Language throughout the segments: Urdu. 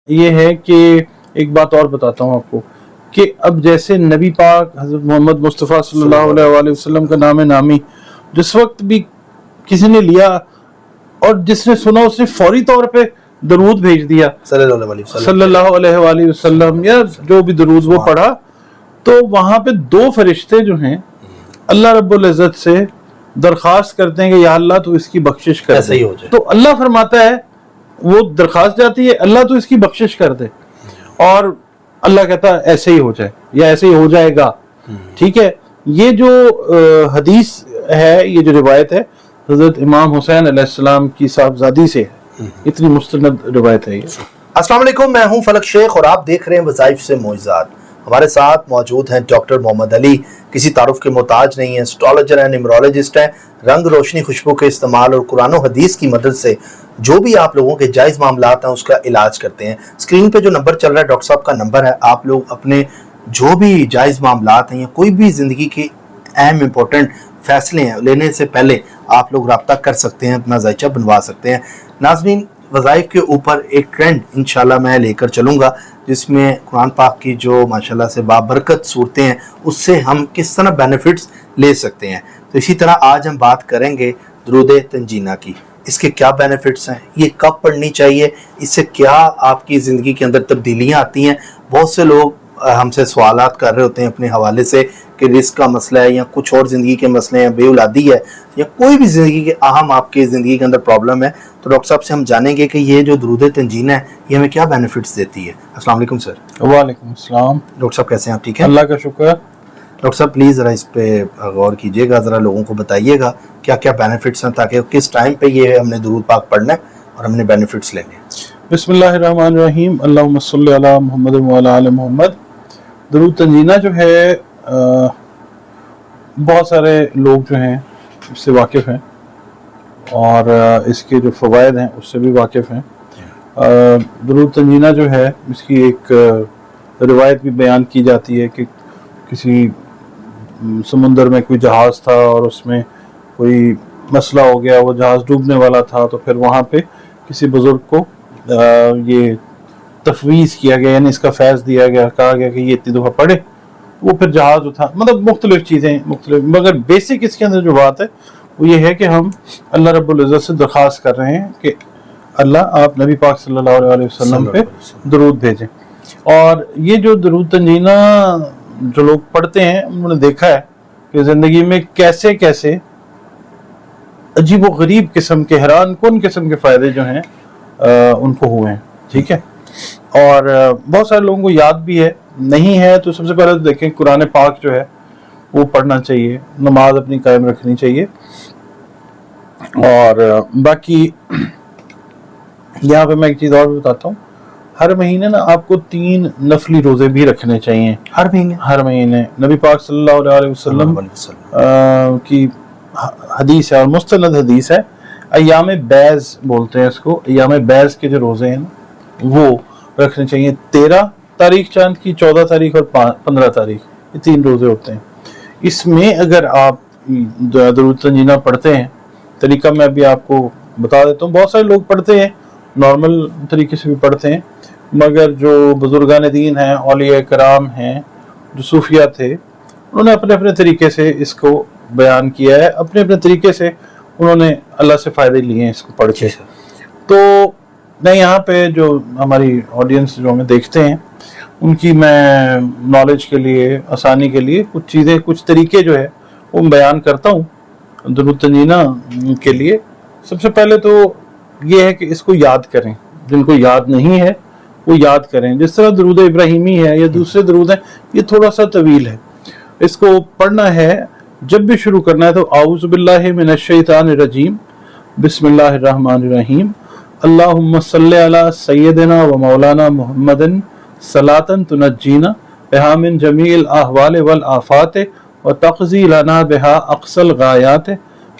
یہ ہے کہ ایک بات اور بتاتا ہوں آپ کو کہ اب جیسے نبی پاک حضرت محمد مصطفیٰ صلی اللہ علیہ وآلہ وسلم کا نام نامی جس وقت بھی کسی نے لیا اور جس نے سنا اس نے فوری طور پہ درود بھیج دیا صلی اللہ علیہ وآلہ وسلم یا جو بھی درود وہ پڑھا، تو وہاں پہ دو فرشتے جو ہیں اللہ رب العزت سے درخواست کرتے ہیں کہ یا اللہ تو اس کی بخشش کر دے، تو اللہ فرماتا ہے وہ درخواست جاتی ہے اللہ تو اس کی بخشش کر دے، اور اللہ کہتا ہے ایسے ہی ہو جائے یا ایسے ہی ہو جائے گا. ٹھیک ہے، یہ جو حدیث ہے، یہ جو روایت ہے حضرت امام حسین علیہ السلام کی صاحبزادی سے ہے، اتنی مستند روایت ہے یہ. السلام علیکم، میں ہوں فلک شیخ اور آپ دیکھ رہے ہیں وظائف سے معجزات. ہمارے ساتھ موجود ہیں ڈاکٹر محمد علی، کسی تعارف کے محتاج نہیں ہیں، اسٹرالوجر ہیں، نیمرولوجسٹ ہیں. رنگ روشنی خوشبو کے استعمال اور قرآن و حدیث کی مدد سے جو بھی آپ لوگوں کے جائز معاملات ہیں اس کا علاج کرتے ہیں. اسکرین پہ جو نمبر چل رہا ہے ڈاکٹر صاحب کا نمبر ہے، آپ لوگ اپنے جو بھی جائز معاملات ہیں یا کوئی بھی زندگی کے اہم امپورٹنٹ فیصلے ہیں لینے سے پہلے آپ لوگ رابطہ کر سکتے ہیں، اپنا ذائچہ بنوا سکتے ہیں. ناظرین، وظائف کے اوپر ایک ٹرینڈ انشاءاللہ میں لے کر چلوں گا جس میں قرآن پاک کی جو ماشاءاللہ سے بابرکت صورتیں ہیں اس سے ہم کس طرح بینیفٹس لے سکتے ہیں. تو اسی طرح آج ہم بات کریں گے درود تنجینہ کی. اس کے کیا بینیفٹس ہیں، یہ کب پڑھنی چاہیے، اس سے کیا آپ کی زندگی کے اندر تبدیلیاں آتی ہیں. بہت سے لوگ ہم سے سوالات کر رہے ہوتے ہیں اپنے حوالے سے کہ رزق کا مسئلہ ہے یا کچھ اور زندگی کے مسئلے ہیں، بے اولادی ہے یا کوئی بھی زندگی کے اہم آپ کے زندگی کے اندر پرابلم ہے. تو ڈاکٹر صاحب سے ہم جانیں گے کہ یہ جو درود تنجینہ ہے یہ ہمیں کیا بینیفٹس دیتی ہے. السلام علیکم سر. وعلیکم السلام. ڈاکٹر صاحب کیسے ہیں آپ؟ ٹھیک ہے، اللہ کا شکر. ڈاکٹر صاحب پلیز ذرا اس پہ غور کیجیے گا، ذرا لوگوں کو بتائیے گا کیا کیا بینیفٹس ہیں تاکہ کس ٹائم پہ یہ ہم نے درود پاک پڑھنا ہے اور ہم نے بینیفٹس لینے. بسم اللہ الرحمن الرحیم. اللہم صلی علی محمد وعلی آل محمد. درود تنجینہ جو ہے بہت سارے لوگ جو ہیں اس سے واقف ہیں اور اس کے جو فوائد ہیں اس سے بھی واقف ہیں. درود تنجینہ جو ہے اس کی ایک روایت بھی بیان کی جاتی ہے کہ کسی سمندر میں کوئی جہاز تھا اور اس میں کوئی مسئلہ ہو گیا، وہ جہاز ڈوبنے والا تھا، تو پھر وہاں پہ کسی بزرگ کو یہ تفویض کیا گیا، یعنی اس کا فیض دیا گیا، کہا گیا کہ یہ اتنی دفعہ پڑھے، وہ پھر جہاز اٹھا. مطلب مختلف چیزیں مختلف، مگر بیسک اس کے اندر جو بات ہے وہ یہ ہے کہ ہم اللہ رب العزت سے درخواست کر رہے ہیں کہ اللہ آپ نبی پاک صلی اللہ علیہ وسلم پہ درود بھیجیں. اور یہ جو درود تنجینہ جو لوگ پڑھتے ہیں انہوں نے دیکھا ہے کہ زندگی میں کیسے کیسے عجیب و غریب قسم کے، حیران کن قسم کے فائدے جو ہیں ان کو ہوئے ہیں. ٹھیک ہے، اور بہت سارے لوگوں کو یاد بھی ہے. نہیں ہے تو سب سے پہلے تو دیکھیں قرآن پاک جو ہے وہ پڑھنا چاہیے، نماز اپنی قائم رکھنی چاہیے. اور باقی یہاں پہ میں ایک چیز اور بھی بتاتا ہوں، ہر مہینے نا آپ کو 3 نفلی روزے بھی رکھنے چاہیے. ہر مہینے نبی پاک صلی اللہ علیہ وسلم کی حدیث ہے اور مستند حدیث ہے. ایام بیض بولتے ہیں اس کو، ایام بیض کے جو روزے ہیں وہ رکھنے چاہیے. 13 تاریخ چاند کی، 14 تاریخ اور 15 تاریخ، یہ 3 روزے ہوتے ہیں. اس میں اگر آپ درود تنجینہ پڑھتے ہیں، طریقہ میں ابھی آپ کو بتا دیتا ہوں. بہت سارے لوگ پڑھتے ہیں، نارمل طریقے سے بھی پڑھتے ہیں، مگر جو بزرگان دین ہیں، اولیاء کرام ہیں، جو صوفیہ تھے، انہوں نے اپنے اپنے طریقے سے اس کو بیان کیا ہے، اپنے اپنے طریقے سے انہوں نے اللہ سے فائدے لیے ہیں اس کو پڑھ کے. تو میں یہاں پہ جو ہماری آڈینس جو ہمیں دیکھتے ہیں ان کی میں نالج کے لیے، آسانی کے لیے کچھ چیزیں، کچھ طریقے جو ہے وہ بیان کرتا ہوں درود تنجینہ کے لیے. سب سے پہلے تو یہ ہے کہ اس کو یاد کریں، جن کو یاد نہیں ہے وہ یاد کریں. جس طرح درود ابراہیمی ہے یا دوسرے درود ہیں، یہ تھوڑا سا طویل ہے، اس کو پڑھنا ہے. جب بھی شروع کرنا ہے تو اعوذ باللہ من الشیطان الرجیم، بسم اللہ الرحمن الرحیم، اللہم صلی علی سیدنا و مولانا محمد صلاۃ تنجینا بہا من جمیع الاحوال والآفات و تقضی لنا بہا اقصى الغایات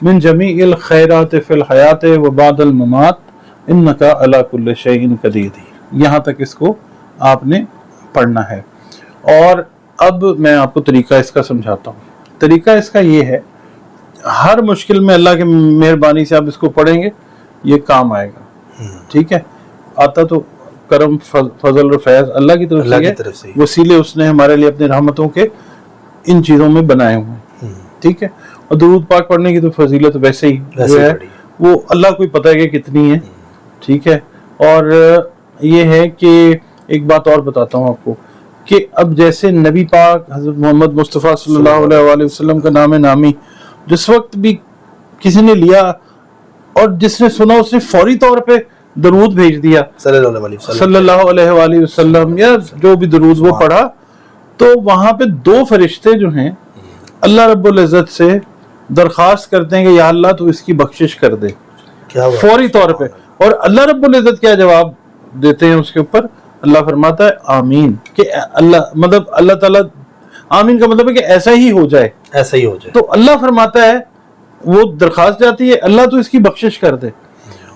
من جمیع الخیرات فی الحیات و بعد الممات انک علی کل شیء قدیر. یہاں تک اس کو آپ نے پڑھنا ہے. اور اب میں آپ کو طریقہ اس کا سمجھاتا ہوں. طریقہ اس کا یہ ہے، ہر مشکل میں اللہ کی مہربانی سے آپ اس کو پڑھیں گے، یہ کام آئے گا. ٹھیک ہے، آتا تو کرم فضل اور فیض اللہ کی طرف سے ہے، وسیلے اس نے ہمارے لیے اپنی رحمتوں کے ان چیزوں میں بنائے ہوئے ہیں، ٹھیک ہے. اور درود پاک پڑھنے کی تو فضیلت ویسے ہی جو ہے وہ اللہ کو ہی پتہ ہے کہ کتنی ہے، ٹھیک ہے. اور یہ ہے کہ ایک بات اور بتاتا ہوں آپ کو کہ اب جیسے نبی پاک حضرت محمد مصطفیٰ صلی اللہ علیہ وآلہ وسلم کا نام نامی جس وقت بھی کسی نے لیا اور جس نے سنا اس نے فوری طور پہ درود بھیج دیا صلی اللہ علیہ وآلہ وسلم یا جو بھی درود وہ پڑھا، تو وہاں پہ دو فرشتے جو ہیں اللہ رب العزت سے درخواست کرتے ہیں کہ یا اللہ تو اس کی بخشش کر دے فوری طور پہ. اور اللہ رب العزت کیا جواب دیتے ہیں اس کے اوپر؟ اللہ فرماتا ہے آمین، کہ اللہ مطلب اللہ تعالیٰ آمین کا مطلب ہے کہ ایسا ہی ہو جائے، ایسا ہی ہو جائے. تو اللہ فرماتا ہے وہ درخواست جاتی ہے اللہ تو اس کی بخشش کر دے،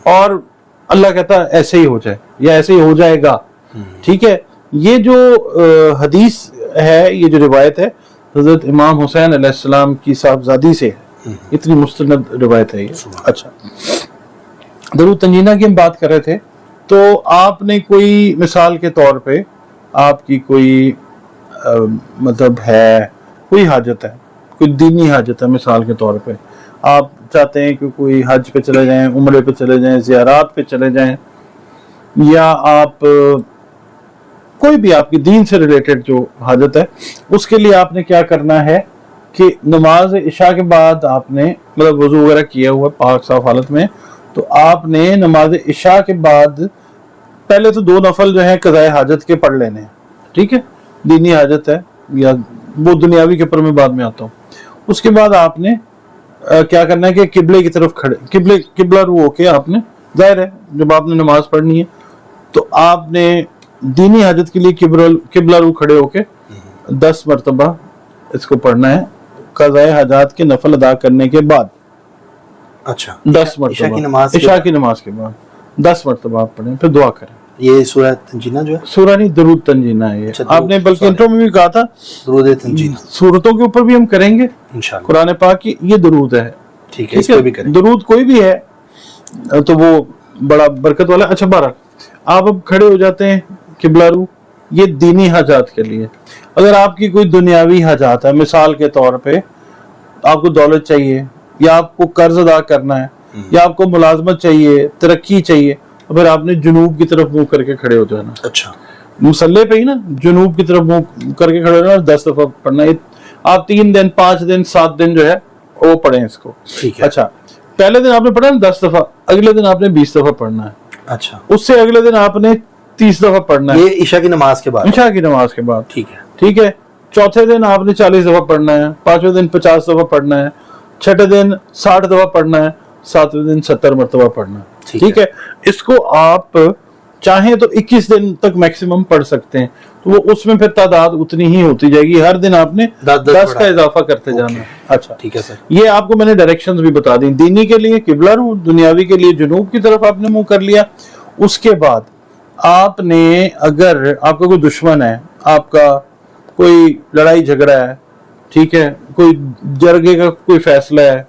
اور اللہ کہتا ہے ایسے ہی ہو جائے یا ایسے ہی ہو جائے گا، ٹھیک ہے. یہ جو حدیث ہے، یہ جو روایت ہے حضرت امام حسین علیہ السلام کی صاحبزادی سے ہے، اتنی مستند روایت ہے یہ. اچھا، درود تنجینہ کی ہم بات کر رہے تھے، تو آپ نے کوئی مثال کے طور پہ آپ کی کوئی مطلب ہے کوئی حاجت ہے، کوئی دینی حاجت ہے، مثال کے طور پہ آپ چاہتے ہیں کہ کوئی حج پہ چلے جائیں، عمرے پہ چلے جائیں، زیارات پہ چلے جائیں، یا آپ کوئی بھی آپ کی دین سے ریلیٹڈ جو حاجت ہے، اس کے لیے آپ نے کیا کرنا ہے کہ نماز عشاء کے بعد آپ نے مطلب وضو وغیرہ کیا ہوا پاک صاف حالت میں، تو آپ نے نماز عشاء کے بعد پہلے تو 2 نفل جو ہیں قضاء حاجت کے پڑھ لینے ہیں، ٹھیک ہے، دینی حاجت ہے یا وہ دنیاوی کے اوپر میں بعد میں آتا ہوں. اس کے بعد آپ نے کیا کرنا ہے کہ قبلے کی طرف کھڑے قبلہ رو ہو کے آپ نے، ظاہر ہے جب آپ نے نماز پڑھنی ہے تو آپ نے دینی حاجت کے لیے قبلہ رو کھڑے ہو کے 10 مرتبہ اس کو پڑھنا ہے قضاء حاجات کے نفل ادا کرنے کے بعد. اچھا، 10 مرتبہ عشاء کی نماز کے بعد 10 مرتبہ آپ پڑھیں، پھر دعا کریں. یہ سورہ تنجینہ جو ہے، سورہ نہیں درود تنجینہ ہے یہ. آپ نے بلکہ انٹرو میں بھی کہا تھا درود تنجینہ، صورتوں کے اوپر بھی ہم کریں گے انشاءاللہ. قرآن پاک کی یہ درود ہے، ٹھیک ہے، اس پہ بھی کریں. درود کوئی بھی ہے تو وہ بڑا برکت والا. اچھا، بہرحال آپ اب کھڑے ہو جاتے ہیں قبلہ رو، یہ دینی حاجات کے لیے. اگر آپ کی کوئی دنیاوی حاجات ہے، مثال کے طور پہ آپ کو دولت چاہیے، یا آپ کو قرض ادا کرنا ہے، یا آپ کو ملازمت چاہیے، ترقی چاہیے، پھر آپ نے جنوب کی طرف منہ کر کے کھڑے ہو جانا. اچھا، مصلے پہ ہی نا جنوب کی طرف منہ کر کے کھڑے ہونا، 10 دفعہ پڑھنا. آپ 3 دن 5 دن 7 دن جو ہے وہ پڑھیں اس کو. اچھا، پہلے دن آپ نے پڑھا نا 10 دفعہ، اگلے دن آپ نے 20 دفعہ پڑھنا ہے. اچھا، اس سے اگلے دن آپ نے 30 دفعہ پڑھنا ہے. یہ عشاء کی نماز کے بعد، عشاء کی نماز کے بعد. ٹھیک ہے، ٹھیک ہے. چوتھے دن آپ نے 40 دفعہ پڑھنا ہے، 5ویں دن 50 دفعہ پڑھنا ہے، 6ٹھے دن 60 دفعہ پڑھنا ہے، 7ویں دن 70 مرتبہ پڑھنا ہے. ٹھیک ہے. اس کو آپ چاہیں تو 21 دن تک میکسیمم پڑھ سکتے ہیں، تو وہ اس میں پھر تعداد اتنی ہی ہوتی جائے گی، ہر دن آپ نے 10 کا اضافہ کرتے جانا ہے. اچھا، ٹھیک ہے سر. یہ آپ کو میں نے ڈائریکشنز بھی بتا دیں. دینی کے لیے قبلہ رو، دنیاوی کے لیے جنوب کی طرف آپ نے منہ کر لیا. اس کے بعد آپ نے، اگر آپ کا کوئی دشمن ہے، آپ کا کوئی لڑائی جھگڑا ہے، ٹھیک ہے، کوئی جرگے کا کوئی فیصلہ ہے،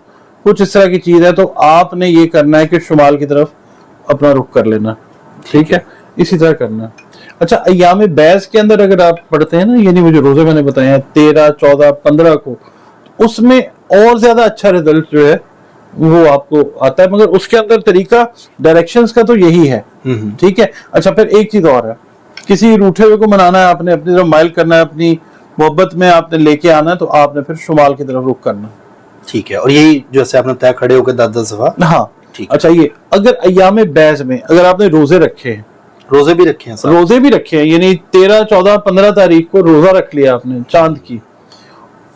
کچھ اس طرح کی چیز ہے، تو آپ نے یہ کرنا ہے کہ شمال کی طرف اپنا رخ کر لینا. ٹھیک ہے، اسی طرح کرنا. اچھا، ایام بیس کے اندر اگر آپ پڑھتے ہیں نا، یعنی وہ جو روزے میں نے بتائے ہیں 13 14 15 کو، اس میں اور زیادہ اچھا رزلٹ جو ہے وہ آپ کو آتا ہے، مگر اس کے اندر طریقہ ڈائریکشنز کا تو یہی ہے. ٹھیک ہے. اچھا، پھر ایک چیز اور ہے، کسی روٹھے ہوئے کو منانا ہے، آپ نے اپنی طرف مائل کرنا ہے، اپنی محبت میں آپ نے لے کے آنا ہے، تو آپ نے پھر شمال کی طرف رخ کرنا. ٹھیک ہے. اور یہی جیسے آپ نے طے کھڑے ہو کے 10 دفعہ. ہاں. اچھا، یہ اگر ایام بیس میں اگر آپ نے روزے رکھے ہیں، روزے بھی رکھے ہیں، روزے بھی رکھے ہیں، یعنی 13 14 15 تاریخ کو روزہ رکھ لیا آپ نے چاند کی،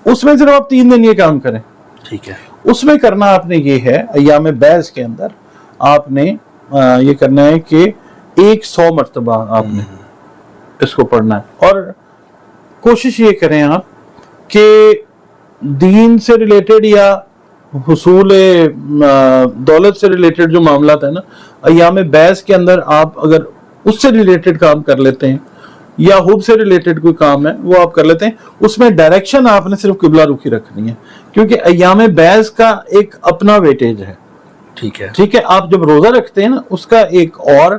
اس میں صرف آپ 3 دن یہ کام کریں. ٹھیک ہے. اس میں کرنا آپ نے یہ ہے، ایام بیس کے اندر آپ نے یہ کرنا ہے کہ 100 مرتبہ آپ نے اس کو پڑھنا ہے. اور کوشش یہ کریں آپ کہ دین سے ریلیٹڈ یا حصول دولت سے ریلیٹڈ جو معاملات ہیں نا، ایام بیس کے اندر آپ اگر اس سے ریلیٹڈ کام کر لیتے ہیں، یا حب سے ریلیٹڈ کوئی کام ہے وہ آپ کر لیتے ہیں، اس میں ڈائریکشن آپ نے صرف قبلہ رخی رکھنی ہے، کیونکہ ایام بیس کا ایک اپنا ویٹیج ہے. ٹھیک ہے. ٹھیک ہے. آپ جب روزہ رکھتے ہیں نا، اس کا ایک اور